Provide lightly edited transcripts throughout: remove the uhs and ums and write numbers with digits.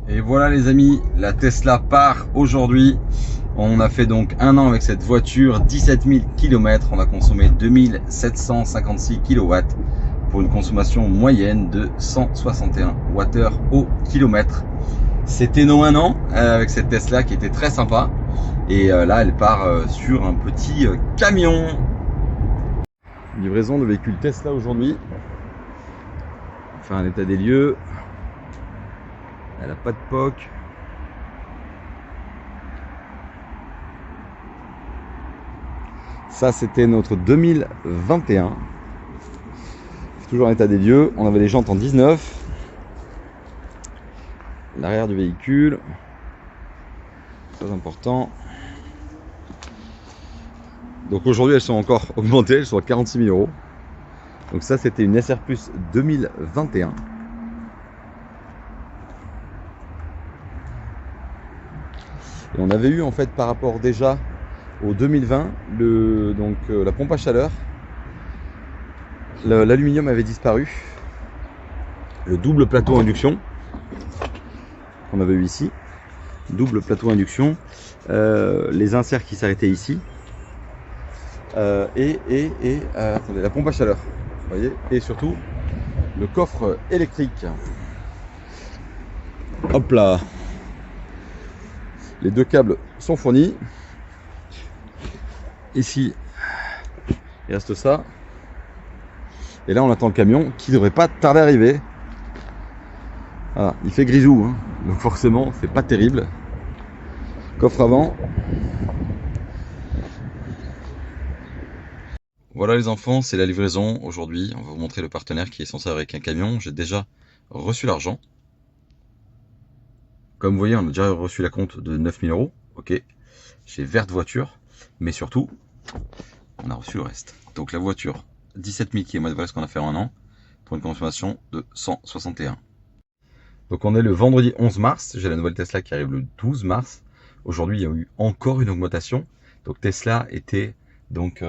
Et voilà les amis, la Tesla part aujourd'hui. On a fait donc un an avec cette voiture, 17 000 km. On a consommé 2756 kW pour une consommation moyenne de 161 Wh au kilomètre. C'était non un an avec cette Tesla qui était très sympa. Et là, elle part sur un petit camion. Livraison de véhicule Tesla aujourd'hui. On va faire un état des lieux. Elle n'a pas de POC. Ça, c'était notre 2021. C'est toujours un état des lieux. On avait les jantes en 19. L'arrière du véhicule. Très important. Donc aujourd'hui, elles sont encore augmentées. Elles sont à 46 000 euros. Donc ça, c'était une SR Plus 2021. Et on avait eu en fait par rapport déjà au 2020 la pompe à chaleur, l'aluminium avait disparu, le double plateau induction qu'on avait eu ici, double plateau induction, les inserts qui s'arrêtaient ici, attendez, la pompe à chaleur, vous voyez, et surtout le coffre électrique. Hop là. Les deux câbles sont fournis. Ici, il reste ça. Et là, on attend le camion qui ne devrait pas tarder à arriver. Voilà, il fait grisou, hein. Donc forcément, c'est pas terrible. Coffre avant. Voilà les enfants, c'est la livraison aujourd'hui. On va vous montrer le partenaire qui est censé avec un camion. J'ai déjà reçu l'argent. Comme vous voyez, on a déjà reçu la compte de 9 000 euros. Ok. J'ai verte voiture. Mais surtout, on a reçu le reste. Donc la voiture, 17 000 km, voilà ce qu'on a fait en un an. Pour une consommation de 161. Donc on est le vendredi 11 mars. J'ai la nouvelle Tesla qui arrive le 12 mars. Aujourd'hui, il y a eu encore une augmentation. Donc Tesla était donc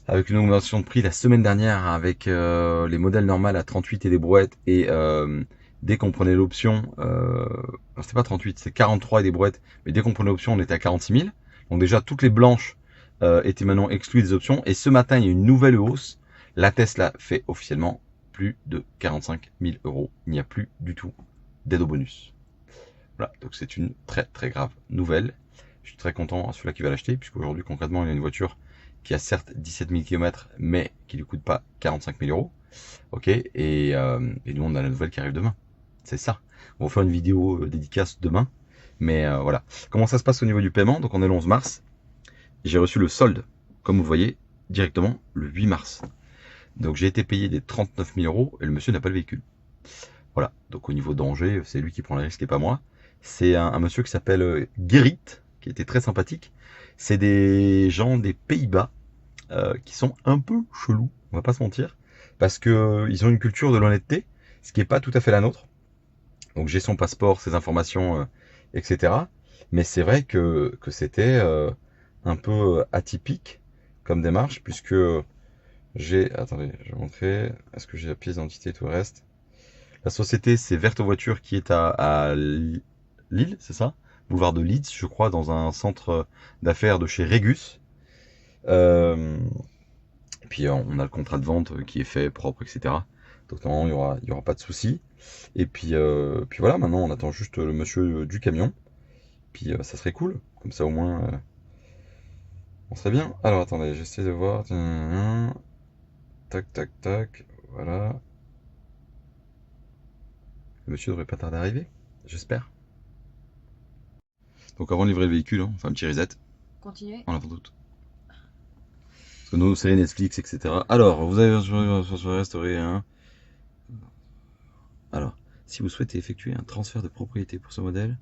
avec une augmentation de prix la semaine dernière avec les modèles normales à 38 et des brouettes et dès qu'on prenait l'option, c'était pas 38, c'est 43 et des brouettes, mais dès qu'on prenait l'option, on était à 46 000. Donc déjà, toutes les blanches étaient maintenant exclues des options. Et ce matin, il y a une nouvelle hausse. La Tesla fait officiellement plus de 45 000 euros. Il n'y a plus du tout d'aide au bonus. Voilà, donc c'est une très très grave nouvelle. Je suis très content à celui-là qui va l'acheter, puisqu'aujourd'hui, concrètement, il y a une voiture qui a certes 17 000 km, mais qui ne lui coûte pas 45 000 euros. Ok, et nous, on a la nouvelle qui arrive demain. C'est ça. On va faire une vidéo dédicace demain. Mais voilà. Comment ça se passe au niveau du paiement? Donc on est le 11 mars. J'ai reçu le solde, comme vous le voyez, directement le 8 mars. Donc j'ai été payé des 39 000 euros et le monsieur n'a pas le véhicule. Voilà. Donc au niveau danger, c'est lui qui prend les risques et pas moi. C'est un monsieur qui s'appelle Gerrit, qui était très sympathique. C'est des gens des Pays-Bas qui sont un peu chelous, on va pas se mentir, parce que ils ont une culture de l'honnêteté, ce qui n'est pas tout à fait la nôtre. Donc j'ai son passeport, ses informations, etc. Mais c'est vrai que c'était un peu atypique comme démarche, puisque j'ai... Attendez, je vais montrer. Est-ce que j'ai la pièce d'identité et tout le reste? La société, c'est Verte Voiture qui est à Lille, c'est ça? Boulevard de Leeds, je crois, dans un centre d'affaires de chez Regus. Et puis on a le contrat de vente qui est fait propre, etc. Donc normalement il y aura pas de souci. Et puis voilà, maintenant on attend juste le monsieur du camion. Puis ça serait cool, comme ça au moins on serait bien. Alors attendez, j'essaie de voir. Tac tac tac, voilà. Le monsieur devrait pas tarder à arriver, j'espère. Donc avant de livrer le véhicule, on fait un petit reset. Continuez. En avant doute. Parce que nos séries Netflix, etc. Alors, vous avez restauré un. Alors, si vous souhaitez effectuer un transfert de propriété pour ce modèle,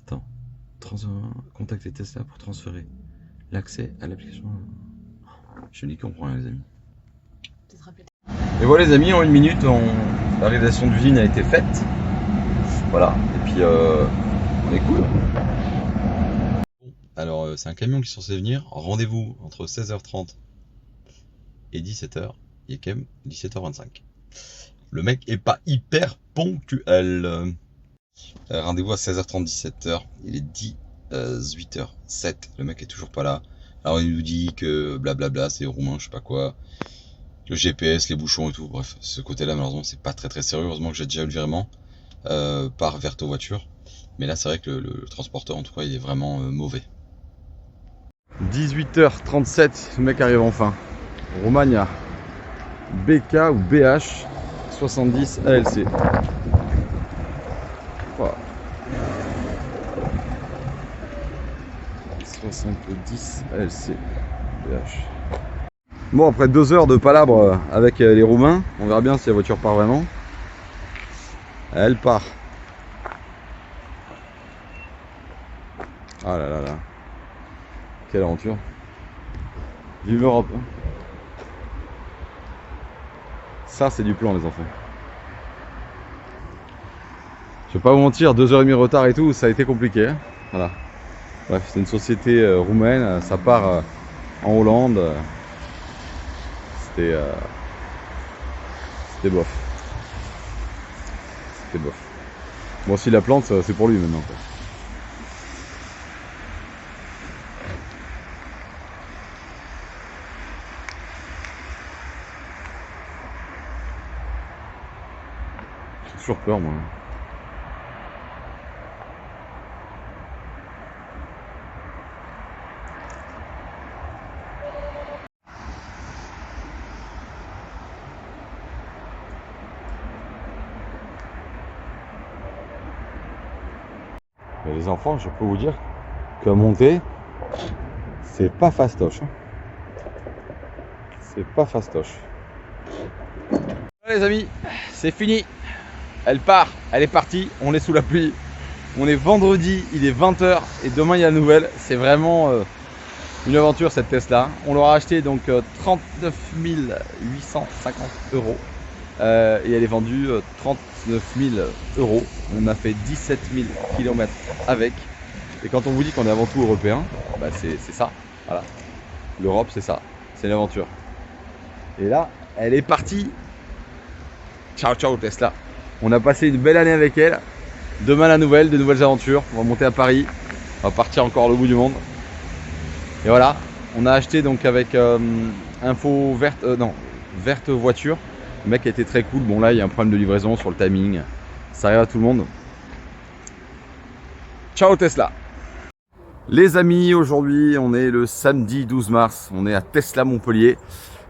attends, contactez Tesla pour transférer l'accès à l'application. Je n'y comprends rien, les amis. Et voilà, les amis, en une minute, la réalisation d'usine a été faite. Voilà, et puis on est cool. Alors, c'est un camion qui est censé venir. Rendez-vous entre 16h30 et 17h. Il est quand même 17h25. Le mec est pas hyper ponctuel. Rendez-vous à 16h30, 17h. Il est 18h07. Le mec est toujours pas là. Alors il nous dit que blablabla, c'est roumain, je sais pas quoi. Le GPS, les bouchons et tout. Bref, ce côté-là, malheureusement, c'est pas très sérieux. Heureusement que j'ai déjà eu le virement par Verto Voiture. Mais là, c'est vrai que le transporteur, en tout cas, il est vraiment mauvais. 18h37, le mec arrive enfin. Romagna. BK ou BH 70 ALC. Wow. 70 ALC BH. Bon, après 2 heures de palabre avec les Roumains, on verra bien si la voiture part vraiment. Elle part. Ah là là là. Quelle aventure. Vive l'Europe. Ça, c'est du plan, les enfants. Je vais pas vous mentir, 2h30 de retard et tout, ça a été compliqué. Hein. Voilà. Bref, c'est une société roumaine, ça part en Hollande. C'était bof. C'était bof. Bon, si la plante, c'est pour lui maintenant. Quoi. J'ai toujours peur, moi. Mais les enfants, je peux vous dire que monter, c'est pas fastoche. C'est pas fastoche. Les amis, c'est fini. Elle part, elle est partie, on est sous la pluie. On est vendredi, il est 20h et demain il y a la nouvelle. C'est vraiment une aventure cette Tesla. On l'aura acheté donc 39 850 euros. Et elle est vendue 39 000 euros. On a fait 17 000 km avec. Et quand on vous dit qu'on est avant tout européen, bah c'est ça. Voilà. L'Europe, c'est ça. C'est une aventure. Et là, elle est partie. Ciao, ciao Tesla. On a passé une belle année avec elle. Demain la nouvelle, de nouvelles aventures. On va monter à Paris. On va partir encore au bout du monde. Et voilà. On a acheté donc avec info verte, verte voiture. Le mec a été très cool. Bon là il y a un problème de livraison sur le timing. Ça arrive à tout le monde. Ciao Tesla. Les amis, aujourd'hui on est le samedi 12 mars. On est à Tesla Montpellier.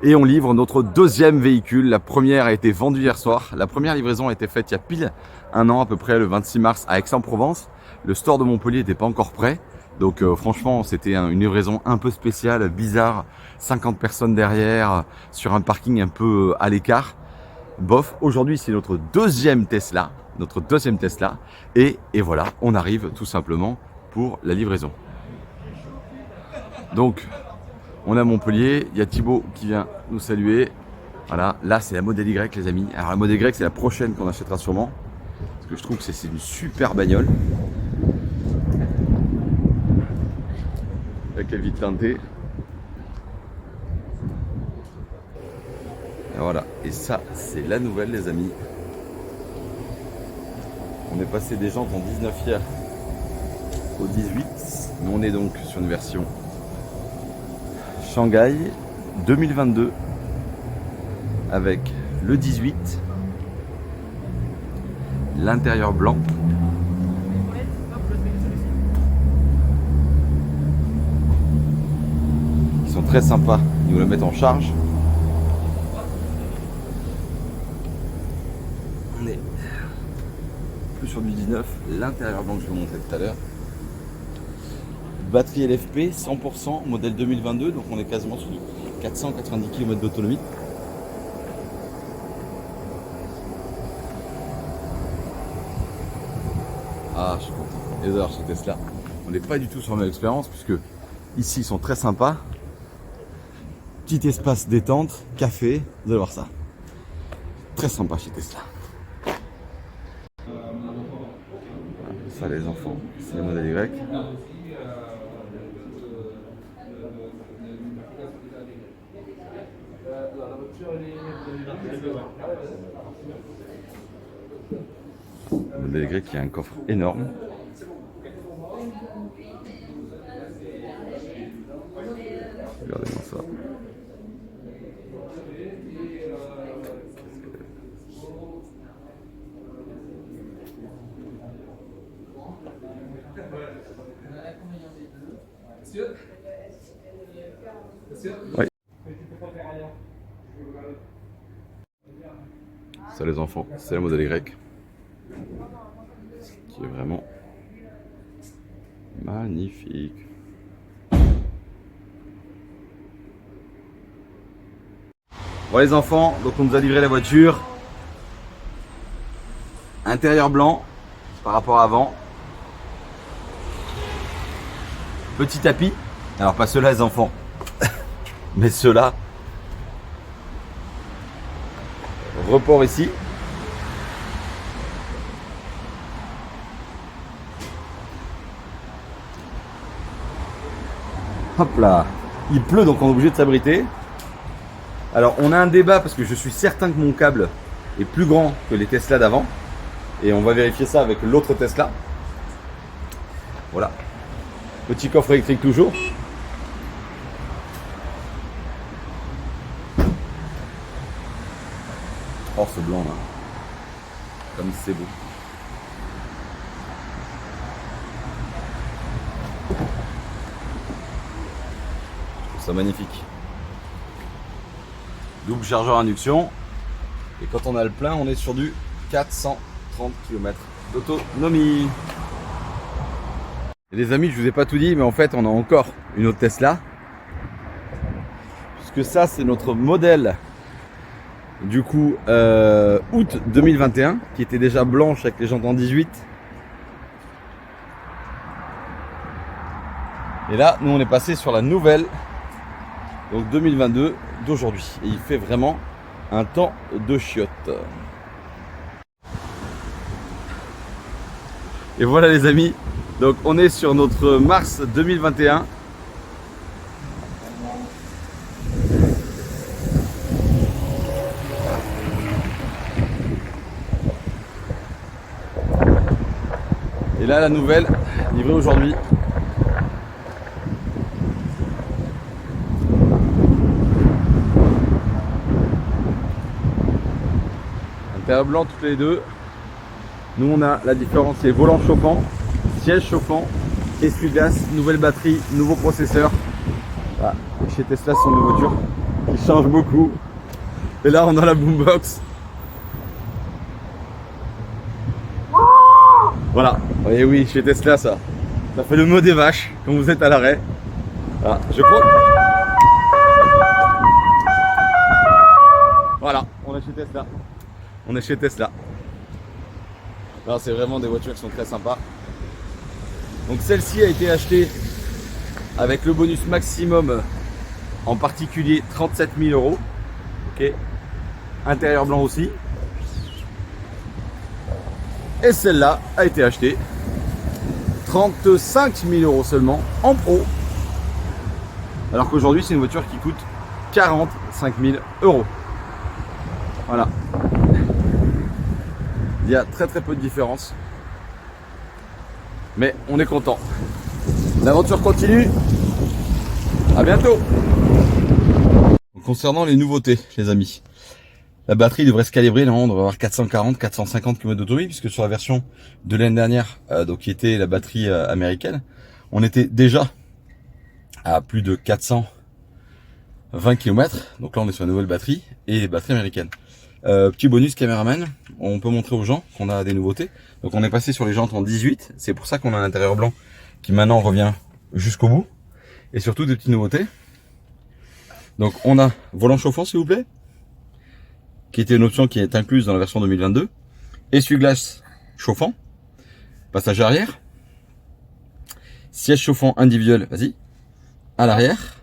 Et on livre notre deuxième véhicule. La première a été vendue hier soir. La première livraison a été faite il y a pile un an, à peu près le 26 mars à Aix-en-Provence. Le store de Montpellier n'était pas encore prêt. Donc franchement, c'était une livraison un peu spéciale, bizarre. 50 personnes derrière, sur un parking un peu à l'écart. Bof, aujourd'hui c'est notre deuxième Tesla. Et voilà, on arrive tout simplement pour la livraison. Donc, on est à Montpellier, il y a Thibaut qui vient nous saluer. Voilà, là c'est la Model Y les amis. Alors la Model Y c'est la prochaine qu'on achètera sûrement. Parce que je trouve que c'est une super bagnole. Avec la vitre teintée. Et voilà, et ça c'est la nouvelle les amis. On est passé des jantes en 19 hier au 18. Mais on est donc sur une version Shanghai 2022 avec le 18, l'intérieur blanc, ils sont très sympas, ils nous le mettent en charge. On est plus sur du 19, l'intérieur blanc que je vous montrer tout à l'heure. Batterie LFP 100% modèle 2022, donc on est quasiment sur 490 km d'autonomie. Ah, je suis content. Et d'ailleurs chez Tesla, on n'est pas du tout sur la même expérience puisque ici ils sont très sympas. Petit espace détente, café, vous allez voir ça. Très sympa chez Tesla. Ça les enfants, c'est le modèle Y. Modèle Y qui a un coffre énorme. Regardez-moi ça. Oui. Ça les enfants, c'est le modèle Y. Qui est vraiment magnifique. Bon les enfants, donc on nous a livré la voiture. Intérieur blanc par rapport à avant. Petit tapis. Alors pas ceux-là les enfants, mais ceux-là. Report ici. Hop là. Il pleut donc on est obligé de s'abriter. Alors on a un débat parce que je suis certain que mon câble est plus grand que les Tesla d'avant. Et on va vérifier ça avec l'autre Tesla. Voilà. Petit coffre électrique toujours. Oh ce blanc là. Comme c'est beau. Je trouve ça magnifique. Double chargeur induction. Et quand on a le plein, on est sur du 430 km d'autonomie. Et les amis, je vous ai pas tout dit, mais en fait, on a encore une autre Tesla. Puisque ça, c'est notre modèle du coup août 2021, qui était déjà blanche avec les jantes en 18. Et là, nous, on est passé sur la nouvelle, donc 2022 d'aujourd'hui. Et il fait vraiment un temps de chiottes. Et voilà les amis, donc on est sur notre mars 2021. Et là la nouvelle, livrée aujourd'hui. Intérieur blanc toutes les deux. Nous on a la différence, c'est volant chauffant, siège chauffant, essuie-glace, nouvelle batterie, nouveau processeur. Voilà. Chez Tesla ce sont des voitures qui changent beaucoup. Et là on a la boombox. Voilà, et oui chez Tesla ça fait le mot des vaches quand vous êtes à l'arrêt. Voilà, je crois. Voilà, on est chez Tesla. On est chez Tesla. C'est vraiment des voitures qui sont très sympas. Donc celle-ci a été achetée avec le bonus maximum, en particulier 37 000 euros. Ok. Intérieur blanc aussi. Et celle-là a été achetée 35 000 euros seulement en pro. Alors qu'aujourd'hui c'est une voiture qui coûte 45 000 euros. Voilà. Il y a très peu de différence. Mais on est content. L'aventure continue. À bientôt. Concernant les nouveautés, les amis. La batterie devrait se calibrer. Là, on devrait avoir 440-450 km d'autonomie, puisque sur la version de l'année dernière, donc qui était la batterie américaine, on était déjà à plus de 420 km. Donc là, on est sur une nouvelle batterie et batterie américaine. Petit bonus caméraman, on peut montrer aux gens qu'on a des nouveautés. Donc on est passé sur les jantes en 18, c'est pour ça qu'on a un intérieur blanc qui maintenant revient jusqu'au bout. Et surtout des petites nouveautés. Donc on a volant chauffant s'il vous plaît, qui était une option qui est incluse dans la version 2022. Essuie-glace chauffant, passage arrière, siège chauffant individuel, vas-y, à l'arrière,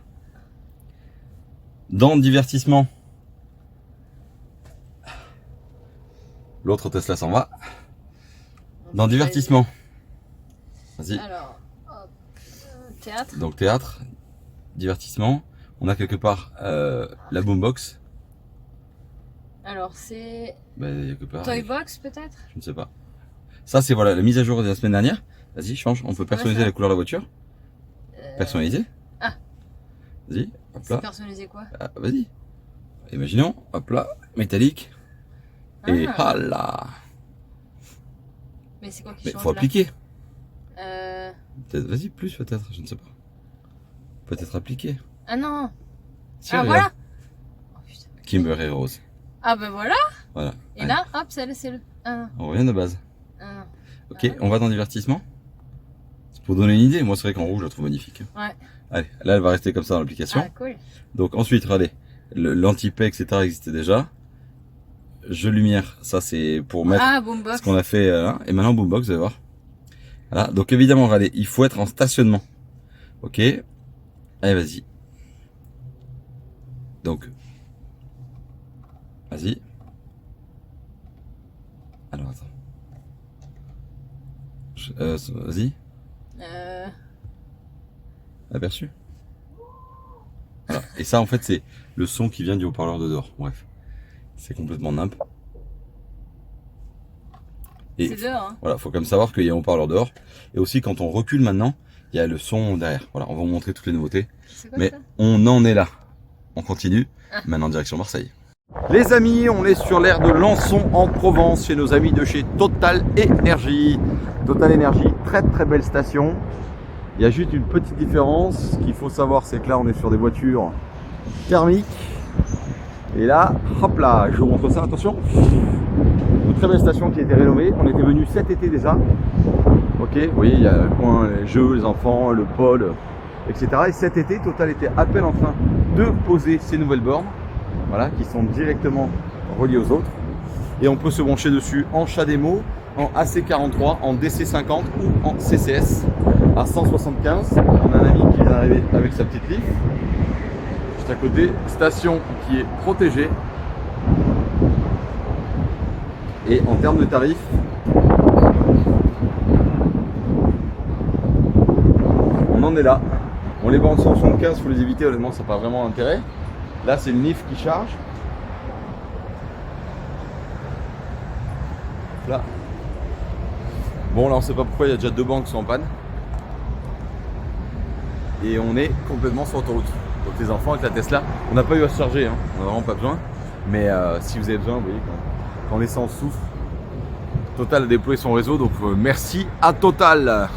dans le divertissement. L'autre Tesla s'en va. Dans divertissement. Vas-y. Alors, hop, théâtre. Donc théâtre, divertissement. On a quelque part la boombox. Alors c'est Quelque part. Toybox peut-être. Je ne sais pas. Ça, c'est voilà la mise à jour de la semaine dernière. Vas-y, change. On peut personnaliser ça. la couleur de la voiture. Personnaliser. Ah. Vas-y, hop C'est là. personnalisé quoi? Ah, vas-y. Imaginons, hop là, métallique. Et ah là. Mais c'est quoi qui Mais change faut là? appliquer. Euh... Vas-y, plus peut-être, je ne sais pas. Peut-être appliquer. Ah non. Si, Ah regarde. voilà. Oh, putain. Kimber Rose. Ah ben voilà. Voilà. Et là, hop, c'est le... Ah non. On revient de base. Ah non. Ok, on va dans divertissement. C'est pour donner une idée. Moi, c'est vrai qu'en rouge, je la trouve magnifique. Ouais. Allez, là, elle va rester comme ça dans l'application. Ah cool. Donc ensuite, regardez, l'anti-paix, etc. existait déjà. Jeu lumière, ça c'est pour mettre Ah ce boombox. qu'on a fait là. Et maintenant boombox, vous allez voir. Voilà, donc évidemment, regardez, il faut être en stationnement. Ok. Allez, vas-y. Donc, vas-y. Alors attends. Vas-y. Aperçu. Voilà. Et ça, en fait, c'est le son qui vient du haut-parleur de dehors. Bref, c'est complètement nimp. Et C'est dehors. Hein. voilà, faut quand même savoir qu'il y a un haut-parleur dehors. Et aussi, quand on recule maintenant, il y a le son derrière. Voilà, on va vous montrer toutes les nouveautés. Quoi, mais ça on en est là. On continue. Maintenant, direction Marseille. Les amis, on est sur l'aire de Lançon en Provence, chez nos amis de chez Total Énergie. Total Énergie, très très belle station. Il y a juste une petite différence. Ce qu'il faut savoir, c'est que là, on est sur des voitures thermiques. Et là, hop là, je vous montre ça, attention. Une très belle station qui a été rénovée. On était venu cet été déjà. Ok, vous voyez, il y a le coin, les jeux, les enfants, le pôle, etc. Et cet été, Total était à peine en train de poser ces nouvelles bornes. Voilà, qui sont directement reliées aux autres. Et on peut se brancher dessus en CHAdeMO, en AC43, en DC50 ou en CCS à 175. On a un ami qui vient d'arriver avec sa petite Leaf. Juste à côté, station qui est protégée. Et en termes de tarifs, on en est là. On les vend en 175, il faut les éviter, honnêtement ça n'a pas vraiment d'intérêt. Là c'est une Leaf qui charge. Là. Bon là on sait pas pourquoi il y a déjà 2 bancs qui sont en panne. Et on est complètement sur l'autoroute. Donc les enfants avec la Tesla, on n'a pas eu à se charger, hein. On n'a vraiment pas besoin. Mais si vous avez besoin, vous voyez quand l'essence souffle, Total a déployé son réseau, donc merci à Total.